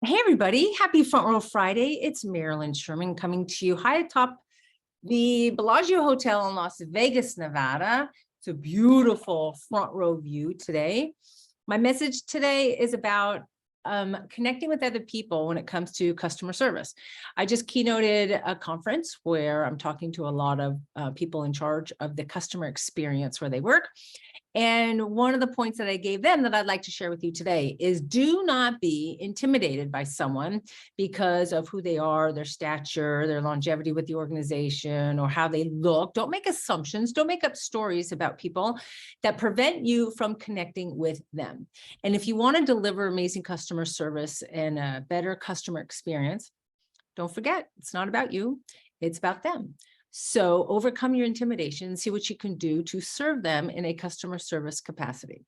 Hey, everybody. Happy Front Row Friday. It's Marilyn Sherman coming to you high atop the Bellagio Hotel in Las Vegas, Nevada. It's a beautiful front row view today. My message today is about connecting with other people when it comes to customer service. I just keynoted a conference where I'm talking to a lot of people in charge of the customer experience where they work. And one of the points that I gave them that I'd like to share with you today is do not be intimidated by someone because of who they are, their stature, their longevity with the organization, or how they look. Don't make assumptions. Don't make up stories about people that prevent you from connecting with them. And if you want to deliver amazing customer service and a better customer experience, don't forget, it's not about you, it's about them. So overcome your intimidation and see what you can do to serve them in a customer service capacity.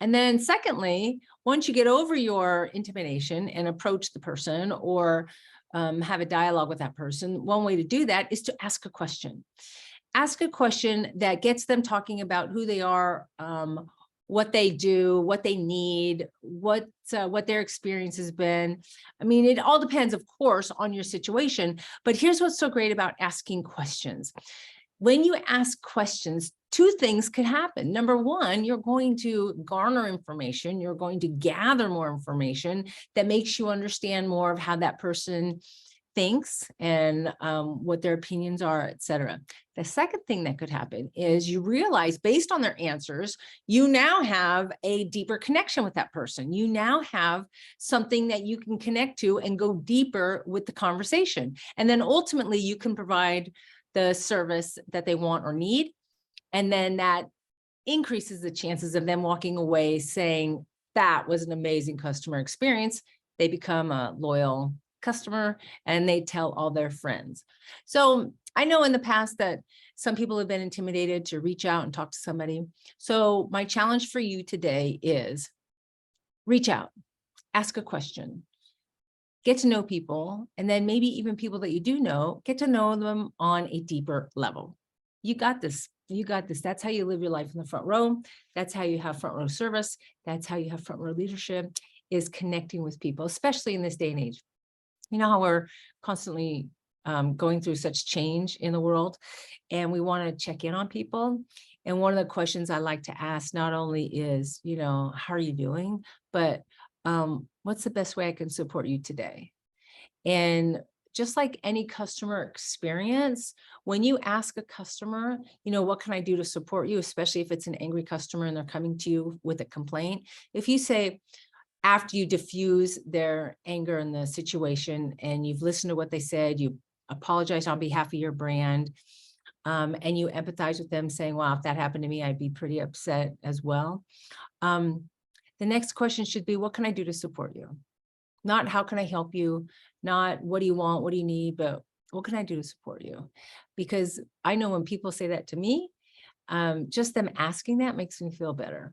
And then secondly, once you get over your intimidation and approach the person or have a dialogue with that person, one way to do that is to ask a question. Ask a question that gets them talking about who they are, what they do, what they need, what their experience has been. I mean, it all depends, of course, on your situation, but here's what's so great about asking questions. When you ask questions, two things could happen. Number one, you're going to garner information. You're going to gather more information that makes you understand more of how that person thinks and what their opinions are, et cetera. The second thing that could happen is you realize based on their answers, you now have a deeper connection with that person. You now have something that you can connect to and go deeper with the conversation. And then ultimately you can provide the service that they want or need. And then that increases the chances of them walking away saying, that was an amazing customer experience. They become a loyal customer and they tell all their friends. So I know in the past that some people have been intimidated to reach out and talk to somebody. So my challenge for you today is reach out, ask a question, get to know people, and then maybe even people that you do know, get to know them on a deeper level. You got this. You got this. That's how you live your life in the front row. That's how you have front row service. That's how you have front row leadership, is connecting with people, especially in this day and age. You know how we're constantly going through such change in the world, and we want to check in on people. And one of the questions I like to ask not only is, you know, how are you doing, but what's the best way I can support you today? And just like any customer experience, when you ask a customer, you know, what can I do to support you, especially if it's an angry customer and they're coming to you with a complaint. If you say, after you diffuse their anger in the situation and you've listened to what they said, you apologize on behalf of your brand, and you empathize with them saying, wow, if that happened to me, I'd be pretty upset as well. The next question should be, what can I do to support you? Not how can I help you? Not what do you want? What do you need? But what can I do to support you? Because I know when people say that to me, just them asking that makes me feel better.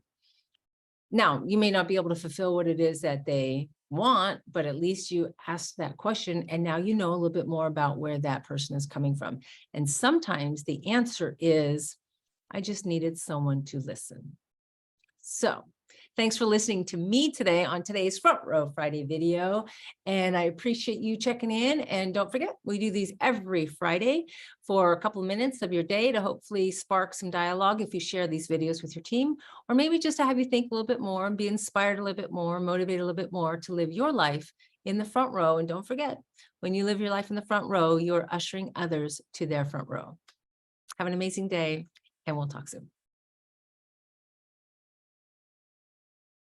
Now, you may not be able to fulfill what it is that they want, but at least you asked that question and now you know a little bit more about where that person is coming from. And sometimes the answer is, I just needed someone to listen. So thanks for listening to me today on today's Front Row Friday video. And I appreciate you checking in. And don't forget, we do these every Friday for a couple of minutes of your day to hopefully spark some dialogue if you share these videos with your team, or maybe just to have you think a little bit more and be inspired a little bit more, motivated a little bit more to live your life in the front row. And don't forget, when you live your life in the front row, you're ushering others to their front row. Have an amazing day, and we'll talk soon.